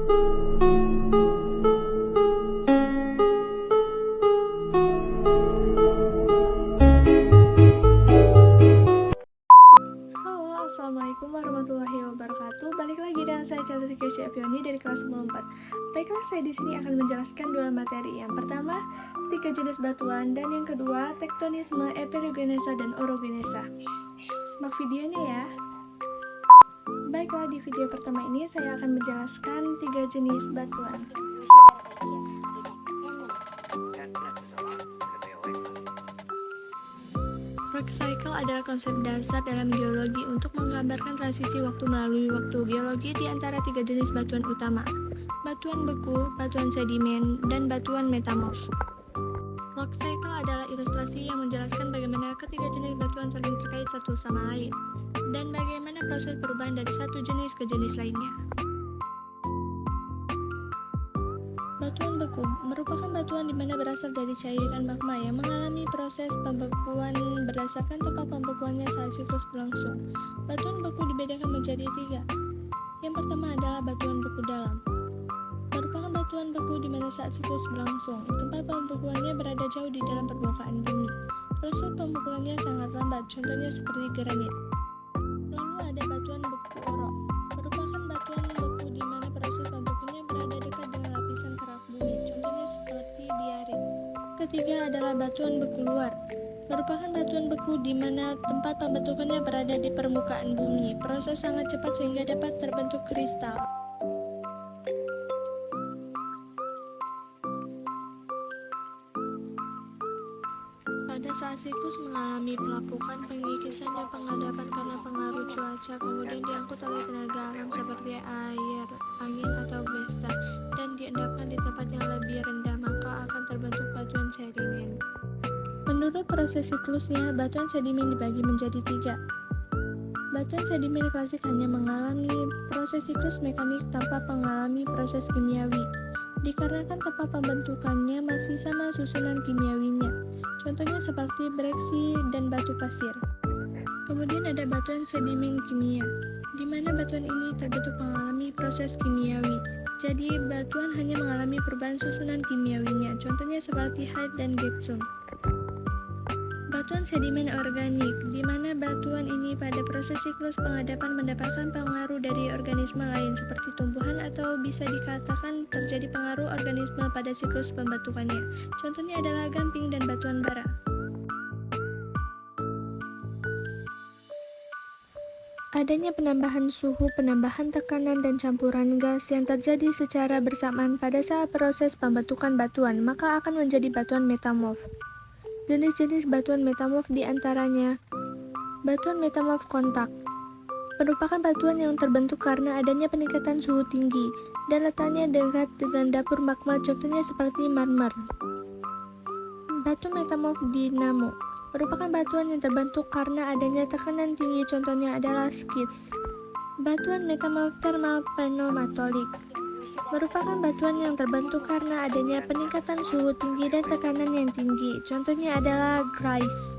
Assalamualaikum warahmatullahi wabarakatuh. Balik lagi dengan saya Chelsea Keisha Epioni dari kelas 94. Baiklah, saya di sini akan menjelaskan dua materi. Yang pertama, 3 jenis batuan, dan yang kedua, tektonisme, epirogenesa, dan orogenesa. Simak videonya ya. Baiklah, di video pertama ini saya akan menjelaskan 3 jenis batuan. Rock cycle adalah konsep dasar dalam geologi untuk menggambarkan transisi waktu melalui waktu geologi di antara 3 jenis batuan utama: batuan beku, batuan sedimen, dan batuan metamorf. Rock cycle adalah ilustrasi yang menjelaskan bagaimana ketiga jenis batuan saling terkait satu sama lain, dan bagaimana proses perubahan dari satu jenis ke jenis lainnya. Batuan beku merupakan batuan di mana berasal dari cairan magma yang mengalami proses pembekuan berdasarkan tempat pembekuannya saat siklus berlangsung. Batuan beku dibedakan menjadi 3. Yang pertama adalah batuan beku dalam. Merupakan batuan beku di mana saat siklus berlangsung, tempat pembekuannya berada jauh di dalam permukaan bumi. Proses pembekuannya sangat lambat, contohnya seperti granit. Lalu ada batuan beku orok. Merupakan batuan beku di mana proses pembekuannya berada dekat dengan lapisan kerak bumi, contohnya seperti diarit. Ketiga adalah batuan beku luar. Merupakan batuan beku di mana tempat pembentukannya berada di permukaan bumi. Proses sangat cepat sehingga dapat terbentuk kristal. Pada saat siklus mengalami pelapukan, pengikisan, dan pengadapan karena pengaruh cuaca, kemudian diangkut oleh tenaga alam seperti air, angin, atau blasta, dan diendapkan di tempat yang lebih rendah, maka akan terbentuk batuan sedimen. Menurut proses siklusnya, batuan sedimen dibagi menjadi 3. Batuan sedimen klasik hanya mengalami proses siklus mekanik tanpa mengalami proses kimiawi, dikarenakan tempat pembentukannya masih sama susunan kimiawinya, contohnya seperti breksi dan batu pasir. Kemudian ada batuan sedimen kimia, di mana batuan ini terbentuk mengalami proses kimiawi. Jadi batuan hanya mengalami perubahan susunan kimiawinya, contohnya seperti Hyde dan Gibson. Batuan sedimen organik, di mana batuan ini pada proses siklus pengadapan mendapatkan pengaruh dari organisme lain seperti tumbuhan, atau bisa dikatakan terjadi pengaruh organisme pada siklus pembentukannya. Contohnya adalah gamping dan batuan bara. Adanya penambahan suhu, penambahan tekanan, dan campuran gas yang terjadi secara bersamaan pada saat proses pembentukan batuan, maka akan menjadi batuan metamorf. Jenis-jenis batuan metamorf diantaranya: batuan metamorf kontak merupakan batuan yang terbentuk karena adanya peningkatan suhu tinggi dan letaknya dekat dengan dapur magma, contohnya seperti marmer. Batu metamorf dinamo merupakan batuan yang terbentuk karena adanya tekanan tinggi, contohnya adalah skids. Batuan metamorf thermal pneumatolik merupakan batuan yang terbentuk karena adanya peningkatan suhu tinggi dan tekanan yang tinggi, contohnya adalah gneiss.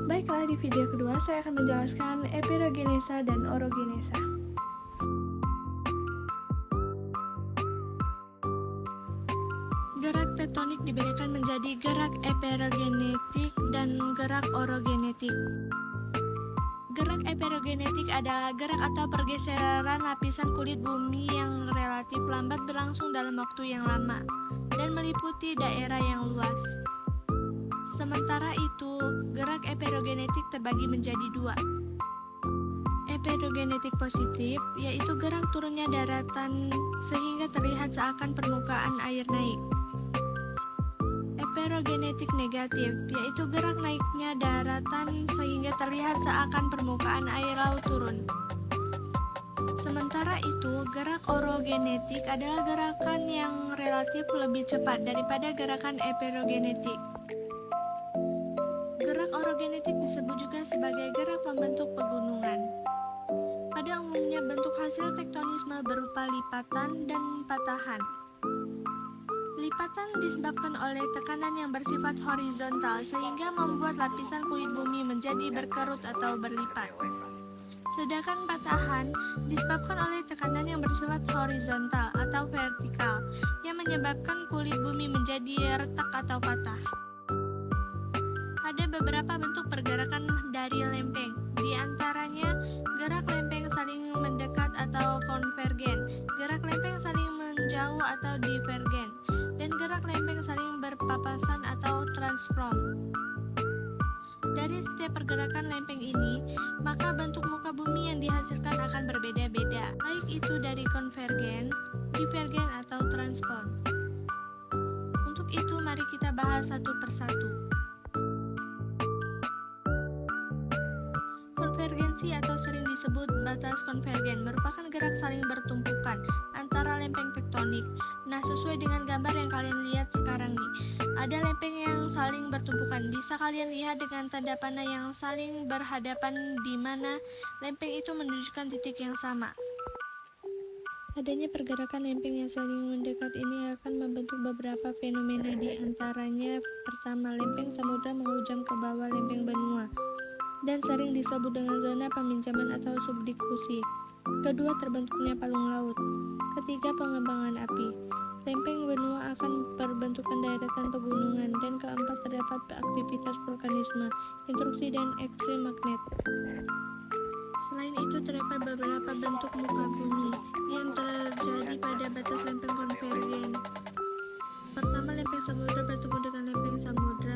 Baiklah, di video kedua saya akan menjelaskan epirogenesa dan orogenesa. Gerak tektonik dibedakan menjadi gerak epirogenetik dan gerak orogenetik. Gerak epirogenetik adalah gerak atau pergeseran lapisan kulit bumi yang relatif lambat berlangsung dalam waktu yang lama dan meliputi daerah yang luas. Sementara itu, gerak epirogenetik terbagi menjadi 2. Epirogenetik positif, yaitu gerak turunnya daratan sehingga terlihat seakan permukaan air naik. Epirogenetik negatif, yaitu gerak naiknya daratan sehingga terlihat seakan permukaan air laut turun. Sementara itu, gerak orogenetik adalah gerakan yang relatif lebih cepat daripada gerakan epirogenetik. Gerak orogenetik disebut juga sebagai gerak membentuk pegunungan. Pada umumnya bentuk hasil tektonisme berupa lipatan dan patahan. Lipatan disebabkan oleh tekanan yang bersifat horizontal sehingga membuat lapisan kulit bumi menjadi berkerut atau berlipat. Sedangkan patahan disebabkan oleh tekanan yang bersifat horizontal atau vertikal yang menyebabkan kulit bumi menjadi retak atau patah. Ada beberapa bentuk pergerakan dari lempeng, di antaranya gerak lempeng saling mendekat atau konvergen, gerak lempeng saling menjauh atau divergen, dan gerak lempeng saling berpapasan atau transform. Dari setiap pergerakan lempeng ini, maka bentuk muka bumi yang dihasilkan akan berbeda-beda, baik itu dari konvergen, divergen, atau transform. Untuk itu, mari kita bahas satu persatu. Konvergensi atau sering disebut batas konvergen merupakan gerak saling bertumpukan antara lempeng tektonik. Nah, sesuai dengan gambar yang kalian lihat sekarang nih, ada lempeng yang saling bertumpukan. Bisa kalian lihat dengan tanda panah yang saling berhadapan di mana lempeng itu menunjukkan titik yang sama. Adanya pergerakan lempeng yang saling mendekat ini akan membentuk beberapa fenomena, di antaranya pertama, lempeng samudra menghujam ke bawah lempeng benua dan sering disebut dengan zona peminjaman atau subduksi. Kedua, terbentuknya palung laut. Ketiga, pengembangan api. Lempeng benua akan perbentukan daeratan pegunungan. Dan keempat, terdapat aktivitas vulkanisme, intrusi, dan ekstrim magnet. Selain itu, terdapat beberapa bentuk muka bumi yang terjadi pada batas lempeng konvergen. Pertama, lempeng samudra bertemu dengan lempeng samudra.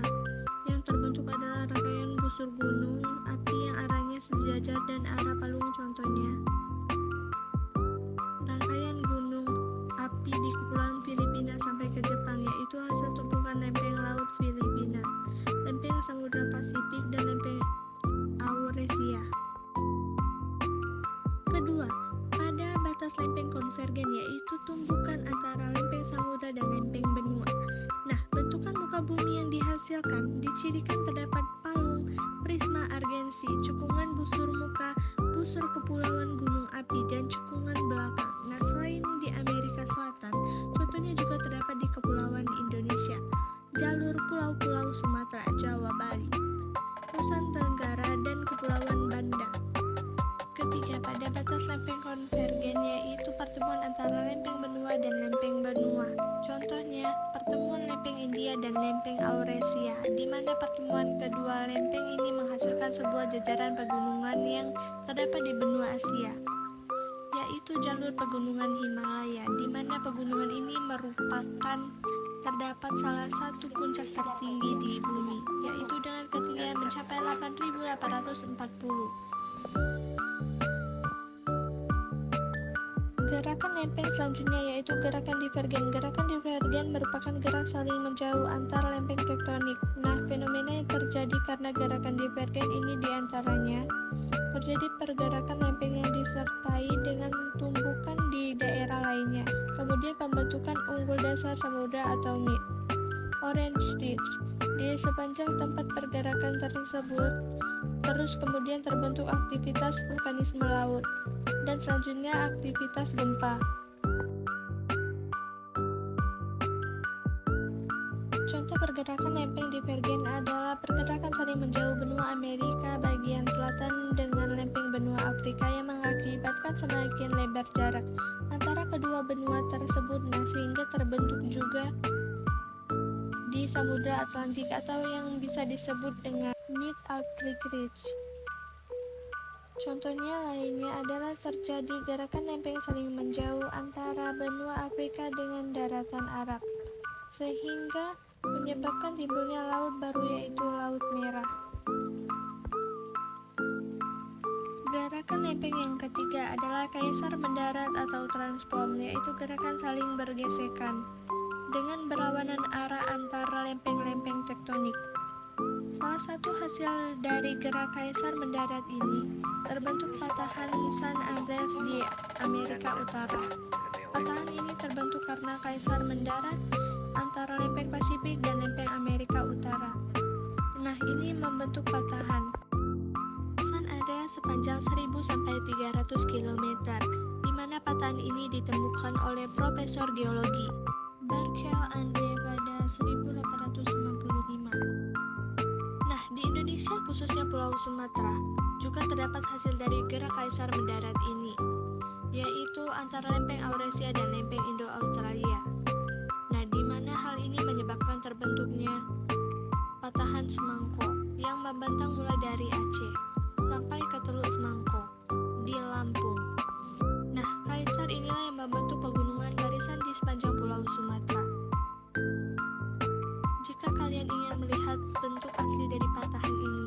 Yang terbentuk adalah rangkaian busur gunung api yang arahnya sejajar dan arah palung, contohnya rangkaian gunung api di kepulauan Filipina sampai ke Jepang, yaitu hasil tumpukan lempeng laut Filipina, lempeng samudra Pasifik, dan lempeng Eurasia. Kedua, pada batas lempeng konvergen, yaitu tumbukan antara lempeng samudra dan lempeng benua. Nah, bentukan muka bumi yang dihasilkan dicirikan terdapat palung, prisma argensi, cekungan busur muka, busur kepulauan gunung api, dan cekungan belakang. Nah, selain di Amerika Selatan, contohnya juga terdapat di Kepulauan Indonesia, jalur pulau-pulau Sumatera, Jawa, Bali, Nusa Tenggara, dan Kepulauan Banda. Ketiga, pada batas lempeng konvergen, yaitu pertemuan antara lempeng benua dan lempeng benua. Contohnya, pertemuan lempeng India dan lempeng Eurasia, di mana pertemuan kedua lempeng ini menghasilkan sebuah jajaran pegunungan yang terdapat di benua Asia, yaitu jalur pegunungan Himalaya, di mana pegunungan ini merupakan terdapat salah satu puncak tertinggi di bumi, yaitu dengan ketinggian mencapai 8.840. Gerakan lempeng selanjutnya yaitu gerakan divergen. Gerakan divergen merupakan gerak saling menjauh antar lempeng tektonik. Nah, fenomena yang terjadi karena gerakan divergen ini diantaranya terjadi pergerakan lempeng yang disertai dengan tumbukan di daerah lainnya. Kemudian pembentukan unggul dasar samudra atau mid orange ridge di sepanjang tempat pergerakan tersebut. Terus kemudian terbentuk aktivitas vulkanisme laut, dan selanjutnya aktivitas gempa. Contoh pergerakan lempeng divergen adalah pergerakan saling menjauh benua Amerika bagian selatan dengan lempeng benua Afrika yang mengakibatkan semakin lebar jarak antara kedua benua tersebut, sehingga terbentuk juga di Samudra Atlantik atau yang bisa disebut dengan Mid-Atlantic Ridge. Contohnya lainnya adalah terjadi gerakan lempeng saling menjauh antara benua Afrika dengan daratan Arab, sehingga menyebabkan timbulnya laut baru yaitu Laut Merah. Gerakan lempeng yang ketiga adalah kaisar mendarat atau transform, yaitu gerakan saling bergesekan dengan berlawanan arah antara lempeng-lempeng tektonik. Salah satu hasil dari gerak kaisar mendarat ini terbentuk patahan San Andreas di Amerika Utara. Patahan ini terbentuk karena kaisar mendarat antara lempeng Pasifik dan lempeng Amerika Utara. Nah, ini membentuk patahan San Andreas sepanjang 1000 sampai 300 km, di mana patahan ini ditemukan oleh Profesor Geologi Barkel Andre pada 1895. Nah, di Indonesia khususnya Pulau Sumatera juga juga terdapat hasil dari gerak kaisar mendarat ini, yaitu antara lempeng Eurasia dan lempeng Indo-Australia. Nah, di mana hal ini menyebabkan terbentuknya patahan semangko yang membentang mulai dari Aceh sampai ke Teluk Semangko di Lampung. Nah, kaisar inilah yang membentuk pegunungan barisan di sepanjang Pulau Sumatera. Jika kalian ingin melihat bentuk asli dari patahan ini,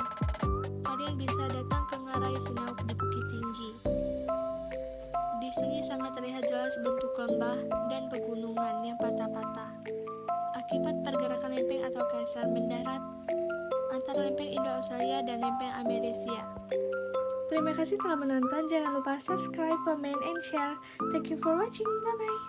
kalian bisa datang ke Ngarai Senauk di Bukit Tinggi. Di sini sangat terlihat jelas bentuk lembah dan pegunungan yang patah-patah akibat pergerakan lempeng atau kaisar mendarat antara lempeng Indo-Australia dan lempeng Amerisia. Terima kasih telah menonton. Jangan lupa subscribe, comment, and share. Thank you for watching. Bye-bye.